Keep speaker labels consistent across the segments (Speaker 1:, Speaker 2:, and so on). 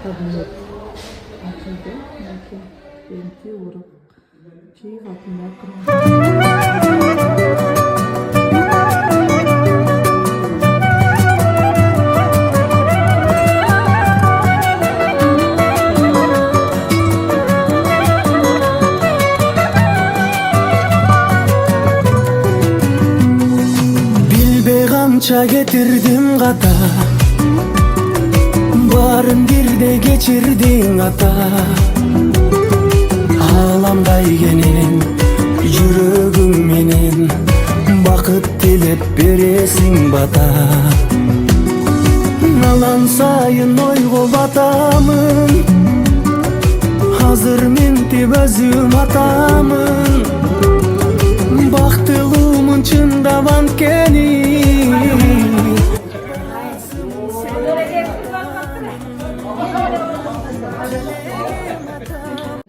Speaker 1: Kабинет açıldı. Belki benimki uğruk. Şey kapının yakın.
Speaker 2: Bilbey kança getirdim kata, barın birde geçirdin ata. Ağlamdaygenin yüreğim menin, bakıt dilep beresin bata. Nalan sayın oygu batamın, hazır mintip özüm atamın. Baktığımın çındavan keni.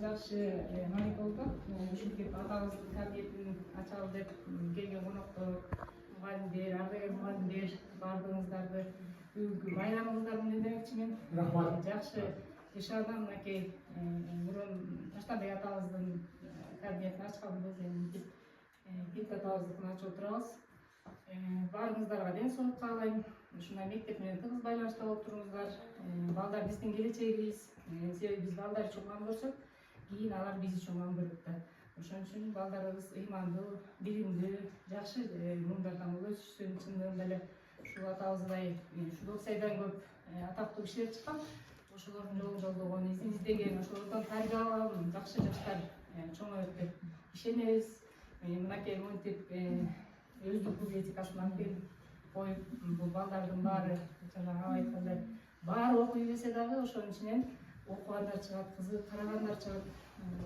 Speaker 3: Жақсы маек болдук. Ушинтип атабыздын кабинетин ачалы деп келген коноктор, мугалимдер, ардагер мугалимдер баардыгыңыздарды бүгүнкү байрамыңыздар менен демекчимин. Жакшы ишардан мынакей мурун Таштанбек атабыздын кабинетин ачканбыз, эми Бит атабыздыкын ачып отурабыз. Баарыңыздарга ден соолук каалайм. Ушундай мектеп менен тыгыз байланышта болуп туруңуздар. Балдар биздин келечегибиз. Себеби биз балдар үчүн мам көрсөк, кийин алар биз үчүн мам көрөт да. Ошон үчүн балдарыбыз ыймандуу, билимдүү, жакшы муундардан өсүшсүн. Чындыгында эле ушул атабыздай ушул сайдан көп атактуу кишилер чыккан. Ошолордун жолун жолдогон, изин издеген, ошолордон тарбия алган жакшы жаштар чоңоет деп ишенебиз. Мынакей монтип өздүк библиотекасын алып коюп, бул балдардын баары жанагы айткандай баары окуй берсе дагы ошонун ичинен окугандар чыгат, кызыгып карагандар чыгат,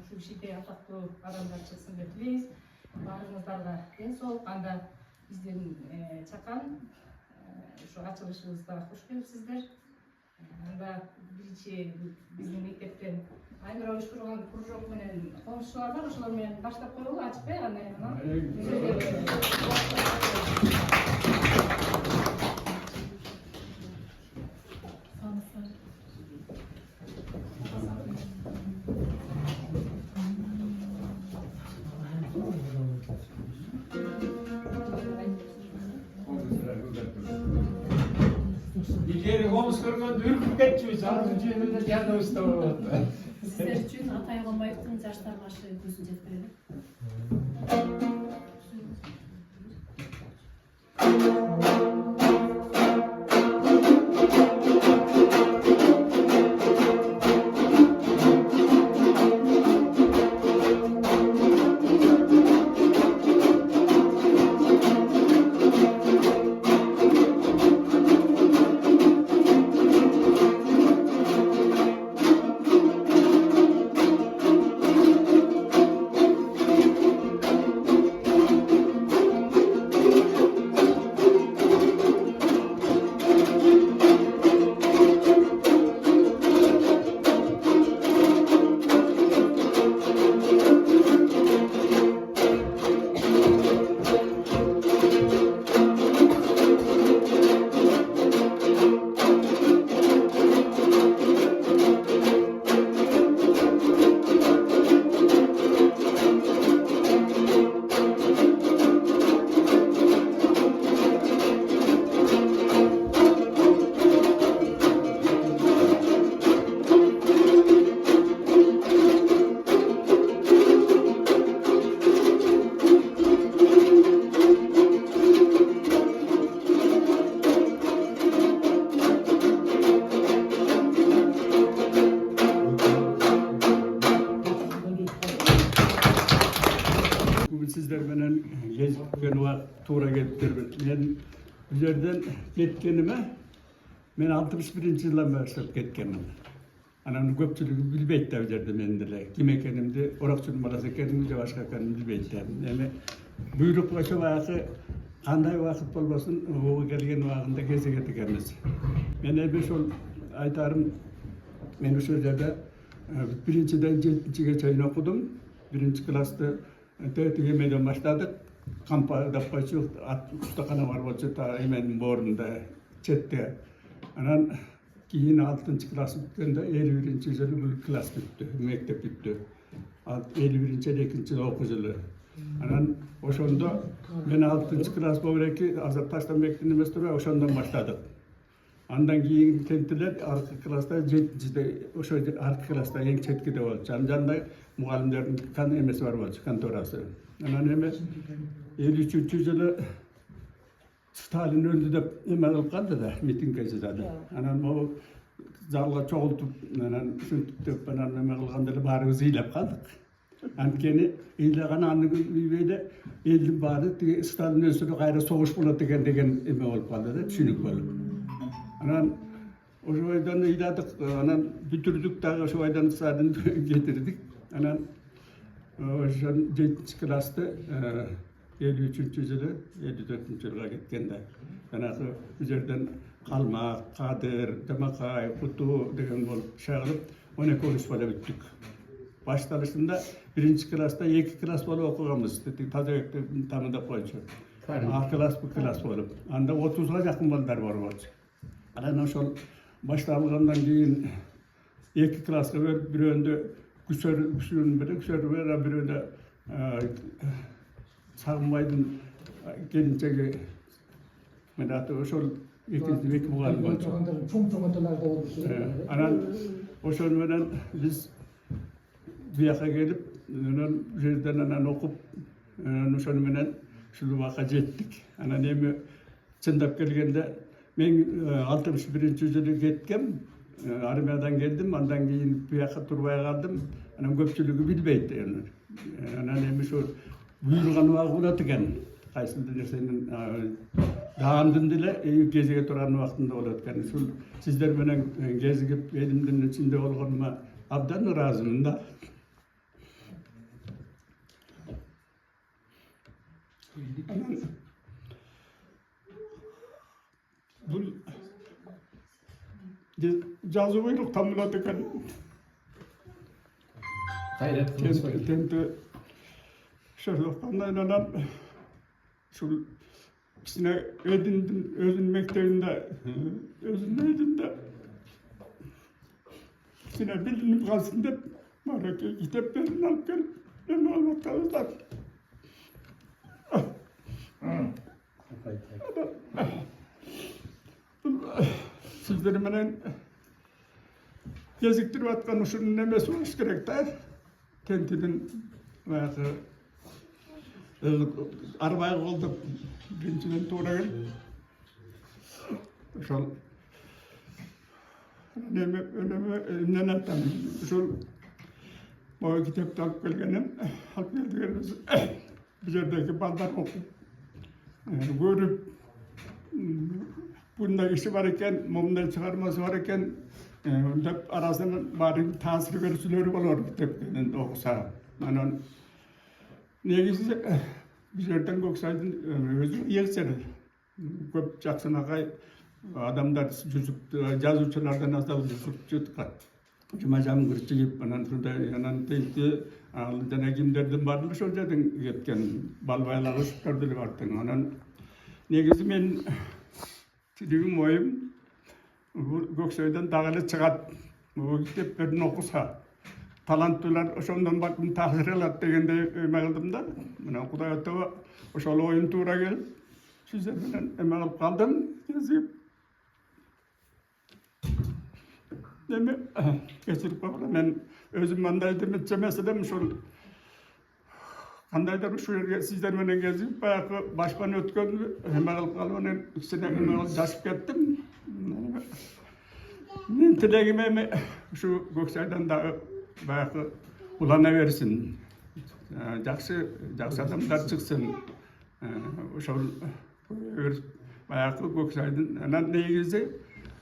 Speaker 3: ушул кичинекей атактуу адамдар чыксын деп тилейбиз. Баарыңыздарга ден соолук. Анда биздин чакан ушу ачылышыбызга кош келипсиздер. Анда биринчи биздин мектептен Айнура уюштурган кружок менен комушчулар бар, ошолор менен баштап коелу, ачпай анан
Speaker 4: Ilgari komuz көргөндө үркүп кетчүбүз, анын жөнүндө жаныбызда болот.
Speaker 5: Sizler için Atay Gombayev'in Yaşlar Başı gözünü жеткирели.
Speaker 4: Sizler menen gezipken tuura keliptirбин. Men bu yerden ketkenime men 61-жылдан başlap ketkendim. Anam köpçülüğü bilbeyt de bu yerde men dile. Kim ekenimdi, orakçının balası ekenimdi, başka ekenimdi bilbeyt de. Yani buyruk başı vakı qanday vakit bolbosun, o kelgen vagında geze getikemiz. Men elbet ol aytarım, men şu yerde birinciden 7-ge çayın okudum. Birinci klasta Tetiğe meydan başladık. Kampada paçı ustakana var bolsa ta hemen borunda çette. Anan Keyin 6-cı klass bitkende 51-nji ýyly bu klass bitdi, mektep bitdi. 51-nji 2-nji okuw ýyly. Anan oşonda men 6-cı klass bolurki Azat Taştan mektebinden emes turba oşondan başladyk. Andan keyin tentiler arka klasta 7-de oşo arka klasta eň çetkide boldy. Janda mugallimlerden kan emesi bar boldy, kantorasy. Anan eme 53-nji ýyly Stalin öldü de eme alıp kaldı da mitingge çyzady. Anan o zalga çoğultup anan şuntup dep anan eme kılganda barybız iýlep kaldyk. Ankeni iýlegan anyny beýde eldin bary Stalin ölsün gaýra soguş bolat degen eme bolup kaldy da düşünük bolup. Anan o şoýdan iýledik, anan bütürdük da o şoýdan sadyn getirdik. Anan oşon 7-nji klassda 53-nji ýyly 54-nji ýyla getkende anaky bu yerden Kalmak, Kadir, Demakay, Kutu degen bolup şagyryp 12 kurs bolup bitdik. Başlanışında 1-nji klassa 2 klass bolup okugamyz. Tazaýakda tamamda goýçu. A klass bu klass bolup. Anda 30-ga ýakyn balдар bar boldy. Anan oşol başlangandan keyin 2 klassa bir önde güçörün birinde Sagınbaydın gelinçegi menat oşol ikinci mugallim boldu. Anan oşol menen biz bu ýaka gelip bu yerden anan okup oşol menen şu waka jetdik. Anan emi çyndap kelgende men 61-nji ýyly getkem, armiýadan geldim, andan keyin bu ýaka turbaý kaldym. Anan köpçüligi bilbeýdi. Anan emi şu buyurgan wagt bolatken, kaysynda nersenin dağandın dile gezige turan wagtynda bolatken. Şul sizler menen gezigip elimden içinde bolganyma abdan razymyn da. Bu jazybylyk tamamladykan.
Speaker 6: Gayret kılmış.
Speaker 4: Tenti şerloktandan şu ikisine edindim, özün mektebinde, özün edinde ikisine bilinip kalsın dep, maraki kitaplarını alıp gelip, ben olmak kalırlar. Sizleri menen geziktirip atkan şunun nemesi oluş gerek der. Tentinin bayakı arabaya oldu birinciden tuğra gel. Şol önüme ettim. Şol o kitapta alıp gelgenim, alıp geldiğimiz bir yerdeki bandar okup görüp bunda işi var iken, mumdan çıkarması var iken arasının bari tasir verisileri olur kitaplarının okusa. Anan negisi bir yerden Göksaydın özü yelseri. Köp Jackson agay adamlar yazıcılardan azal çıktılar. Cumacam gırçıyıp anan şurada yanan teyki aldan kimlerden barmış olacaktın yetken balbaylar ışıklardı vardı. Anan negisi men çiğim oyum Göksaydın dağılı çıkat. Bu kitaplarını okusa. Talantlılar oşondan bakın tahsir alat degende emeldim da. Mana Kuday ataba oşol oyun tuğra gel. Size bilen emelip kaldım. Yazıp. Demi geçirip bakla men özüm mandaydım etçemeselem şol kandaydır şu yerge sizler menen gezip bayakı başkan ötken emelip kalmanın ikisine emelip jasıp kettim. Men tilegime şu Göksaydan da bayakı ulanaversin. Jakşı adamlar çıksın. Şol bayakı Göksaydın anan negizi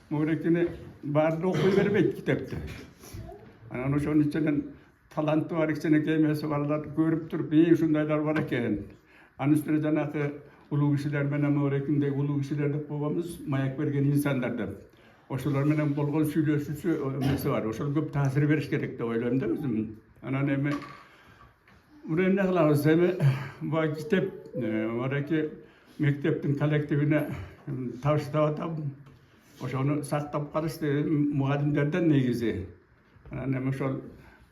Speaker 4: murekini barda okuy bermeyt kitapta. Anan şonun içinden talantı var ikisine kemesi varlar görüp turup iyi şundaylar var eken. Anın üstüne janakı ulu kişiler menen murekinde ulu kişilerde babamız mayak bergen insanlardan. Oşular menen bolgon süйлöşüsü ömesi var. Oşul köp tasir beriş gerek de oylayım da özüm. Anan eme buraya ne kılavuz eme bu kitap oradaki mekteptin kolektifine tavsiye atam. ошону сактап калышты мугалимдерден негизи. Анан эми ошол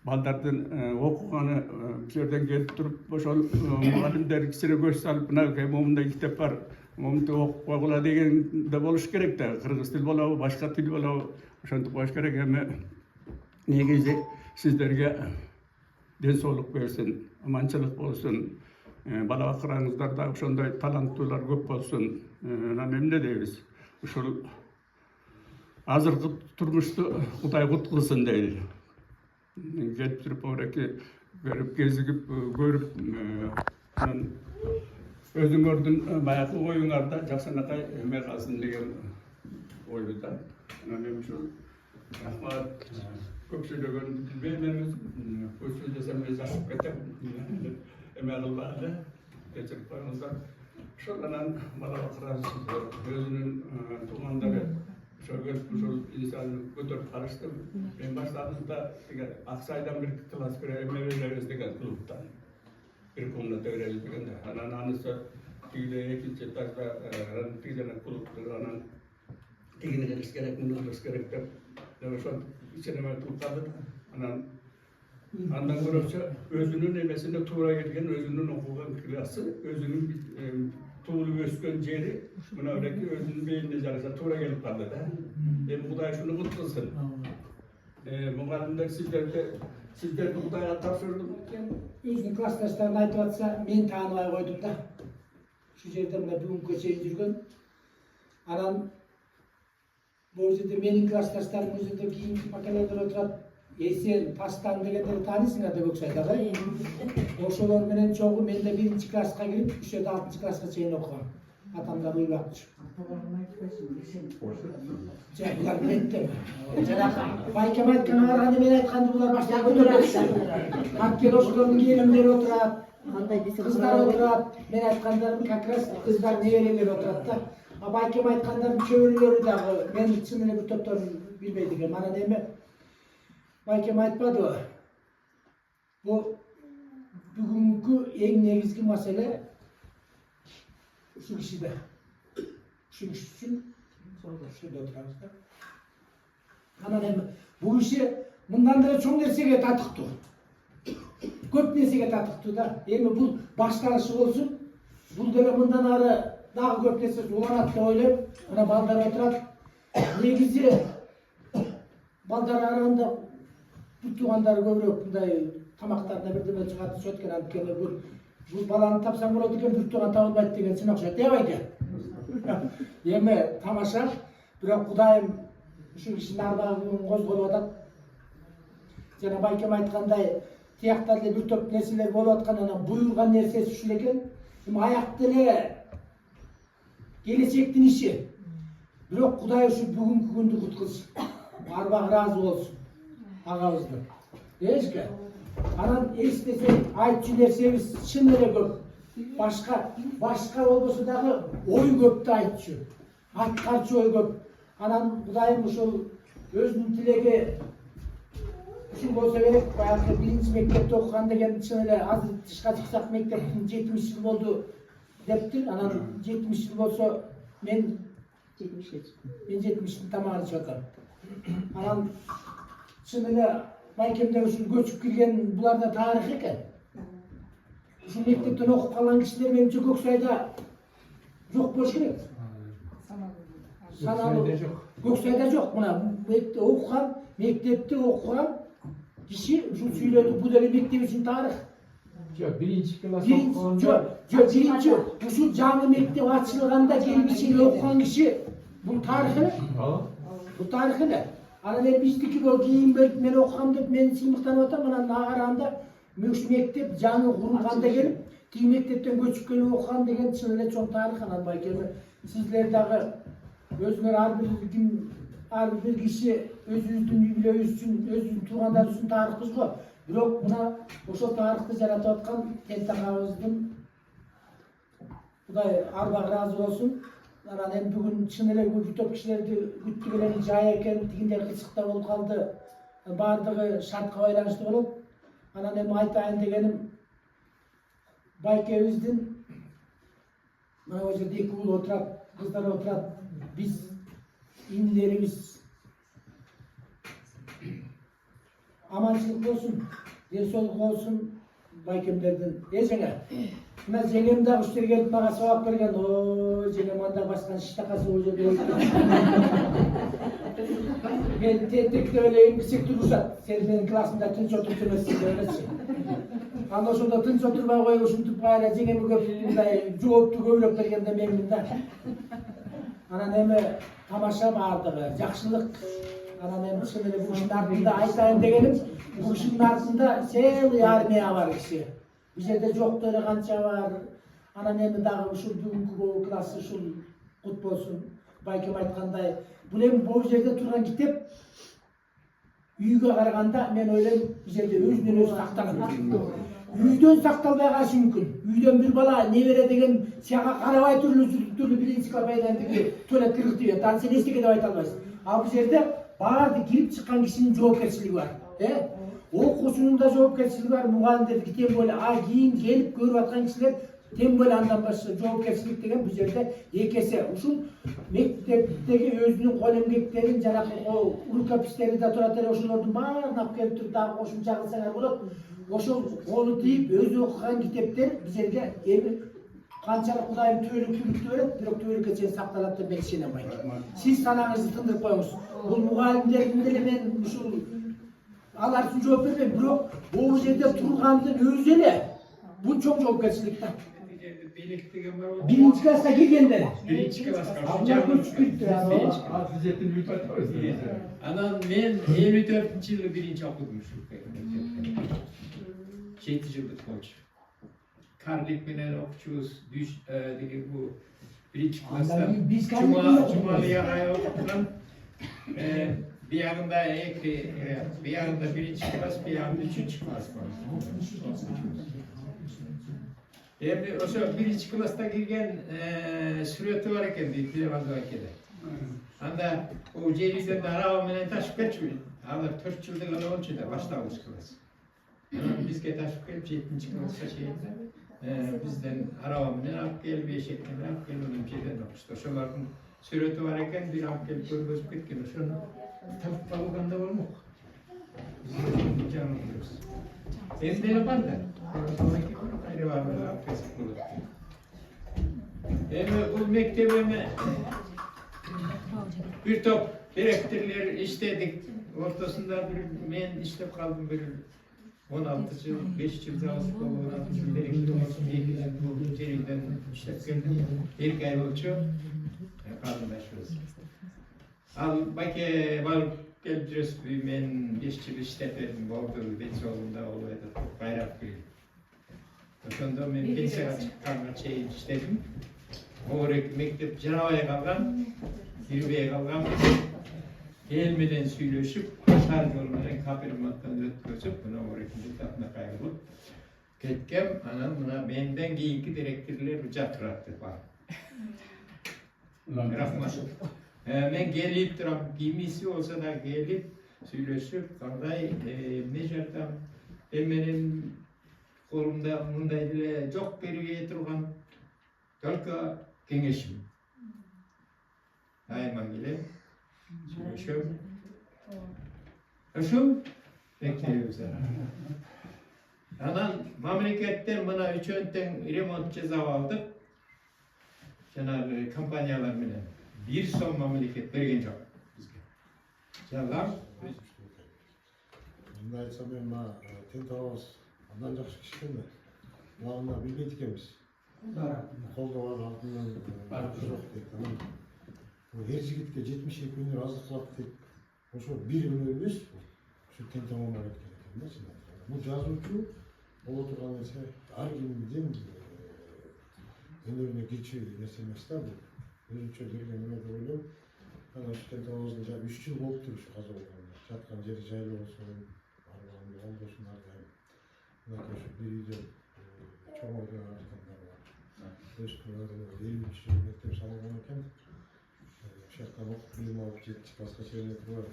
Speaker 4: балдардын окуганы бул жерден келип туруп ошол мугалимдер кичине көз салып мына момундай китеп бар, момунтип окуп койгула деген да болуш керек да. Кыргыз тил болобу, башка тил болобу, ошентип коюш керек. Эми негизи сиздерге ден соолук берсин, аманчылык болсун. Бала акыраңыздар да ошондой таланттуулар көп болсун. Анан эмне дейбиз? Ушул азыркы турмушту Кудай куткузсын дейли. Келип туруп ореки көрүп кезигип көрүп анан өзүңөрдүн баягы оюңарда жакшынакай эме калсын деген ойду да. Анан эми ушул рахмат. Көп сөйлөгөнүмдү билбейм, мен өзүм көп сөйлөсөм өзү ашып кетем. Эме кылбай эле кечирип коюңуздар. Ошол анан бала акыраңыз өзүнүн туугандары ошол инсаны көтөрүп карашты. Мен баштадымда Аксайдан бир класс эме беребиз деген клубтан. Бир комната беребиз дегенде, анан анысы тигиле экинчи этажда тигиле клубту анан тигини кылыш керек, муну кылыш керек деп ошол ичеме кылып калды. Анан андан көрөчө өзүнүн эмесине туура келген, өзүнүн окуган классы, өзүнүн туулуп өскөн жери мына эреки өзүнүн бейнине жараша туура келип калды да. Эми Кудай ушуну куткузсын. Мугалимдер сиздерди Кудайга тапшырдым.
Speaker 6: Өзүнүн классташтарын айтып атса, мен тааныбай койдум да. Ушул жерде мына бүгүнкү чейин жүргөн. Анан бул жерде менин классташтарым бул жерде кийинки поколениялар отурат. Эсен, Тастан дегендерди тааныйсыңар да Көксайдагы. Ошолор менен чогуу мен да 1-класска кирип, ушул жерде 6-класска чейин окугам. Атамдар уйлапчы. Булар билет. Жанагы байкем айтканга караганда мен айтканды булар баштап көтөрүп. Маккел ошолордун келиндери отурат, кыздар отурат. Мен айткандарын как раз кыздар неберелер отурат да. А байкем айткандардын чөбүрөлөрү дагы мен чын эле бир топторун билбейт экенмин. Анан эми байкем айтпадыбы? Бул бүгүнкү эң негизги маселе ушул кишиде. Ушул киши үчүн ушул отурабыз да. Анан эми бул киши мындан деле чоң нерсеге татыктуу. Көп нерсеге татыктуу да. Эми бул башталышы болсун. Бул деле мындан ары дагы көп нерсе уланат деп ойлойм. Мына балдар отурат. Негизи балдар арасында бүт туугандары көбүрөөк мындай тамактарына бирдеме чыгат түшөт экен. Анткени бул баланы тапсаң болот экен, бүт тууган табылбайт деген сын окшойт, эби байке? Эми тамаша, бирок Кудайым ушул кишинин арбагын козголуп атат. Жана байкем айткандай, тиякта деле бир топ нерселер болуп аткан, анан буйруган нерсеси ушул экен. Эми аяк деле келечектин иши. Бирок Кудай ушу бүгүнкү күндү куткузсын. Арбак ыраазы болсун агабыздын. Эшке. Анан эстесек айтчу нерсебиз чын эле көп. Башка болбосо дагы ой көп да айтчу. Аткарчу ой көп. Анан Кудайым ушул өзүнүн тилеги ушул болсо керек. Баягы 1-мектепте окуган деген чын эле азыр тышка чыксак мектептин 70 жыл болду дептир. Анан 70 жыл болсо мен 70 тамагын ичип атам. Анан чын эле байкемдер ушул көчүп келген буларда тарых экен. Ушул мектептен окуп калган кишилер менимче Көксайда жок болуш керек. Саналуу жок. Көксайда жок. Мына мектепте окуган киши ушул сүйлөдү. Бул деле мектеп үчүн тарых.
Speaker 7: Жок, 1-класс окуганда.
Speaker 6: Жок, биринчи ушул жаңы мектеп ачылганда келип ичине окуган киши бул тарых эле. Бул тарых эле. Анан эми биздики болуп кийин берип мен окугам деп мен сыймыктанып атам. Анан караганда ушул мектеп жаңы курулганда келип, тиги мектептен көчүп келип окуган деген чын эле чоң тарых. Анан байкем сиздер дагы өзүңөр ар бир киши өзүбүздүн үй-бүлөбүз үчүн, өзүбүздүн туугандарыбыз үчүн тарыхпыз го. Бирок мына ошол тарыхты жаратып аткан тентагабыздын Кудай арбак ыраазы болсун. Анан эми бүгүн чын эле бир топ кишилерди күттүк эле жай экен, тигиндей кычыкта болуп калды. Баардыгы шартка байланыштуу болот. Анан эми айтайын дегеним, байкебиздин мына ошол жерде 2 уул отурат, кыздар отурат. Биз inilerimiz amançılık olsun, dersoluk olsun baykemlerden. Ejene. Mına jengem de uşter gelip bana sevap bergen. O jengem anda başkan iştakası o жерде. Ben tek öyle yüksek duruşat. Sen benim klasımda tınç oturup demezsin demezsin. Anda şurada tınç oturmaya koyup uşuntup bayra jengemi köpüldüğünde жоопtu көбүрөөк бергенде меңмин да. Анан эми тамаша баардыгы, жакшылык. Анан эми чын эле бул ишин артында айтайын дегеним, бул ишин артында целый армия бар киши. Бул жерде жоктори канча бар. Анан эми дагы ушул бүгүнкү класс ушул кут болсун. Байкем айткандай, бул эми бул жерде турган китеп үйгө караганда мен ойлойм бул жерде өзүнөн өзү сакталат. Үйдөн сакталбай калышы мүмкүн. Үйдөн бир бала небере деген сага карабай түрлүү бир энциклопедияны туалет кыргыз дейт. Аны сен эчтеке деп айта албайсың. Ал бул жерде баарды кирип чыккан кишинин жоопкерчилиги бар. Окуучунун да жоопкерчилиги бар, мугалимдердики тем более, кийин келип көрүп аткан кишилер тем более андан башка жоопкерчилик деген бул жерде эки эсе. Ушул мектептеги өзүнүн кол эмгектерин жанагы рукописьтери да турат эле ошолордун баарын алып келип туруп дагы кошумча кылсаңар болот. Ошол колу тийип өзү окуган китептер бул жерге эми канчалык Кудайым түбөлүктүүлүктү берет, бирок түбөлүккө чейин сакталат деп мен ишенем байкем. Сиз санаңызды тындырып коюңуз. Бул мугалимдердин деле мен ушул алар үчүн жооп бербейм, бирок бул жерде тургандын өзү эле бул чоң жоопкерчилик да. Birinci klassa girgende.
Speaker 7: Birinci klassa.
Speaker 6: Abla koç gitti ya.
Speaker 7: Hazretin Lütfat Özdeğiz.
Speaker 8: Anan men 54-yılı birinci okudum şu mektepte. 7 yıllık koç. Karlık menen okçuyuz. Degi bu birinci klassa. Cumalıya aya okudan. Bir yanında bir yanında birinci klas, bir yanında üçüncü klas var. Endi o'sha birinchi klassda kirgan surati var ekan deydi televizor akada. Anda u jelizdan araba bilan tashib ketdi. Hozir 4 yilda 10-da boshlang'ich klass. Bizga tashib kelib 7-klassga sheydi. Bizdan araba bilan olib kelib, eshakdan olib kelib, o'sha yerdan o'qishdi. O'shalarning surati var ekan, bir olib kelib ko'rgazib ketgan. O'shani topib olganda bo'lmoq. Endi nima bo'ldi? Bu mektebime bir top direktörler işledik. Ortasında ben işlep kaldım bir 16 yıl, 5 yıl çalışıp oldu. Direktör olsun, 2 yıl yerden işlep geldim. Bir ay oldu. Kaldım başlıyoruz. Al belki var geleceğiz. Ben 5 yıl işlep ettim. Oldu, ben solunda olaydı. Bayrak bir. Ошондо мен пенсияга чыкканга чейин иштедим. Оорек мектеп жарабай калган, кирбей калган. Эл менен сүйлөшүп, шаар жол менен капирматтан өткөзүп, мына ооректин этапына кайрылып кеткем. Анан мына менден кийинки директорлор жатырат бар. Рахмат. Мен келип турам, кимиси болсо да келип сүйлөшүп, кандай эмне жардам, менин kolumda mınday dile çok beriye turgan только kengешim. Ayman gele söylüşüm. Aşım bekliyoruz. Anan memleketten bana 3 önten remont ceza aldık. Cenab-ı kampanyalar bilen bir son memleket bergen çok bizge. Jalan.
Speaker 9: Bunday aytsam men Tentavas андан жакшы киши экен да. Булагына билбейт экенбиз. Колдоо алтынан жок дейт. Анан эр жигитке 72 күндөр азык кылат дейт. Ошо бир күн эмес, ошо тең тамамга кеткен экен да чын. Бул жазуучу боло турган нерсе ар кимдин өнөрүнө кирчү нерсе эмес да бул. Өзүнчө берген эме деп ойлойм. Анан ошо тең тамамга 3 жыл болуптур ушу каза болгондо. Жаткан жери жайлуу болсун, арбаны олдосун ардайым. Nakış bir de çok oynayan arkadaşlar var. Eskiler elmiş mektep salonlarken şarkılar film alıp gittik başka şeyler var.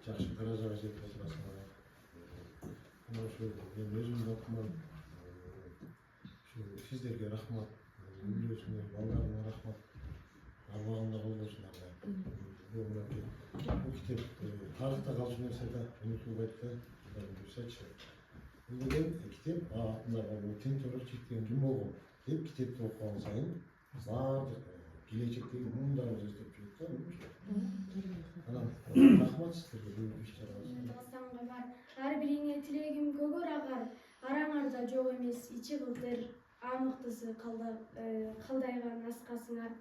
Speaker 9: Çarşı karacağı jetler var. Ama şu ben özüm bakmam. Şu sizlerge rahmat, biliyorsunuz Allah'ına rahmat. арбагында болбосунар да. Bu kitap tarihte kalmış mesela unutulmayıp da büyüsечи. Bu dedim kitap altında bu tinç olarak çıktığım kim oldu? Hep kitapta okuyan sayın zaten gelecekteki bundan özdeşlik çıktı. Ana rahmat istedim bu işler arasında.
Speaker 10: Her birine tilegim kөгөр agar, arаңарда жок эмес ичи кылдыр, амыктысы калдайган аскасыңар,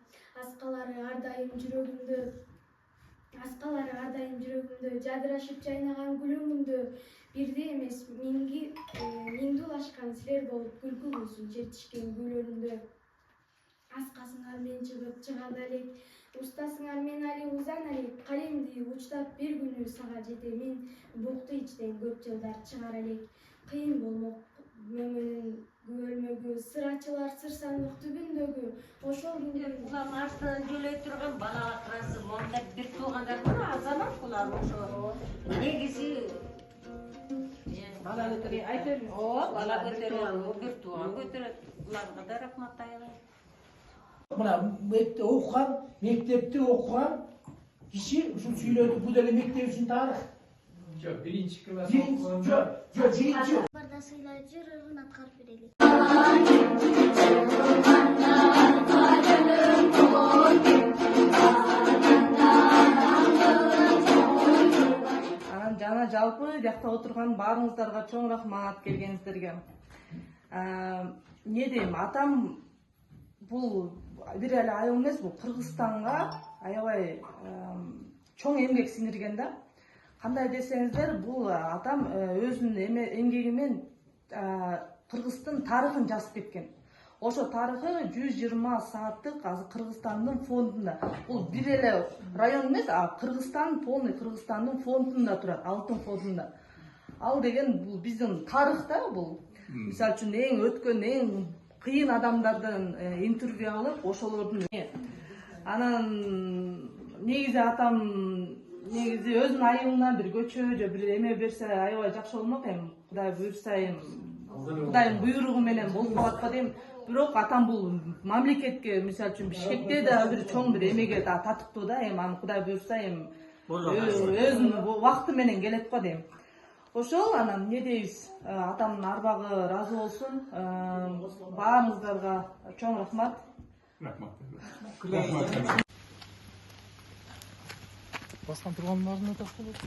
Speaker 10: аскалары ар дайым жүрөгүмдө, жадырашып жайнаган гүлүңүмдө, бирде эмес миңдулашкан силер болуп күлкү кылсын чертишкен гүлөрүмдө. Аскасыңар мен чыгат элек, устасыңар мен али узан элек, калемди учтап бир күнү сага жете мен букту ичтен көп жылдар чыгар элек. Кыйын болмок мөмөнүн күбөлмөгү, сыр ачылар сыр сандык түбүндөгү, ошол күндө
Speaker 11: Улам артынан жөлөй турган бала акырасы монда бир туугандар бар, азамат булар ошо. Негизи бала көтөрөй айтып, бала көтөрөт, бир тууган көтөрөт. Уларга да рахмат аялайм.
Speaker 6: Мына окуган, мектепте окуган киши ушул сүйлөдү, бул деле мектеп үчүн тарых.
Speaker 8: Жоқ, birinci klas
Speaker 6: Жок, биринчи.
Speaker 10: барда сыйлай жырын аткарып берели.
Speaker 1: Анан жана жалпы жакта отурган баарыңыздарга чоң рахмат келгениңиздерге. Не дейм, атам бул бир эле айыл эмес, бул Кыргызстанга аябай чоң эмгек сиңирген да. Кандай десеңиздер, бул атам өзүнүн эмгеги менен Кыргыздын тарыхын жазып кеткен. Ошо тарыхы 120 сааттык азыр Кыргызстандын фондунда. Бул бир эле район эмес, Кыргызстан, полный Кыргызстандын фондунда турат, алтын фондунда. Ал деген бул биздин тарых да бул. Мисалы үчүн эң өткөн, эң кыйын адамдардан интервью алып, ошолордун. Анан негизи атам өзүнүн айылынан бир көчө же бир эме берсе аябай жакшы болмок эми. Кудай буйрса эми Кудайдын буйругу менен болуп калат дейм. Бирок атам бул мамлекетке, мисалы үчүн Бишкекте да бир чоң бир эмеге татыктуу да, эми аны Кудай буйрса эми өзүнүн убакыты менен келет го дейм. Ошол анан не дейбиз, атамдын арбагы ыраазы болсун, баарыңыздарга чоң рахмат.
Speaker 4: Рахмат.
Speaker 2: Басқан тұрғандарына да болады.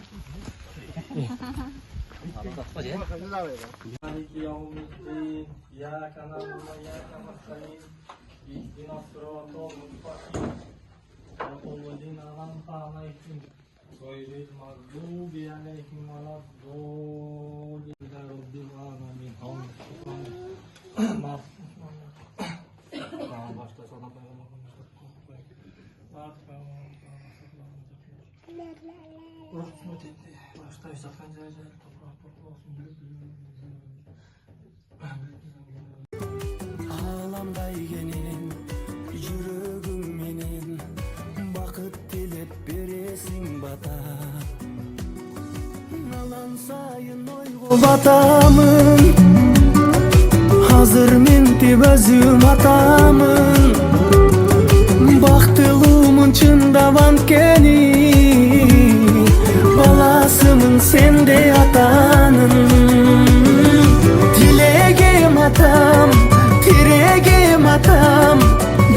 Speaker 2: Ağlamday genin жүрөгүм менен бакыт тилеп бересиң бата. Алан сайын ойго батамын, азыр мен өзүм атамын. Бактылуумун чындап анткени, баласымын сенде атанын. Тилегем атам, тирегем атам,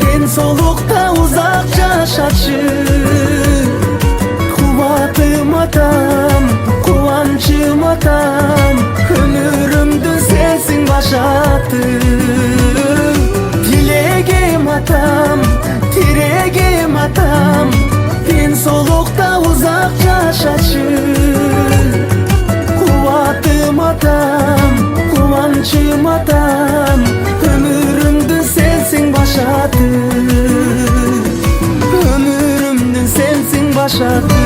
Speaker 2: ден соолукта узак жашачы. Кубатым атам, кубанчым атам, өмүрүмдүн сенсиң башаты. Тилегем атам, тирегем атам, ден соолукта узак жашачы. Кубатым атам, кубанчым атам, өмүрүмдүн сенсиң башаты. Өмүрүмдүн сенсиң башаты.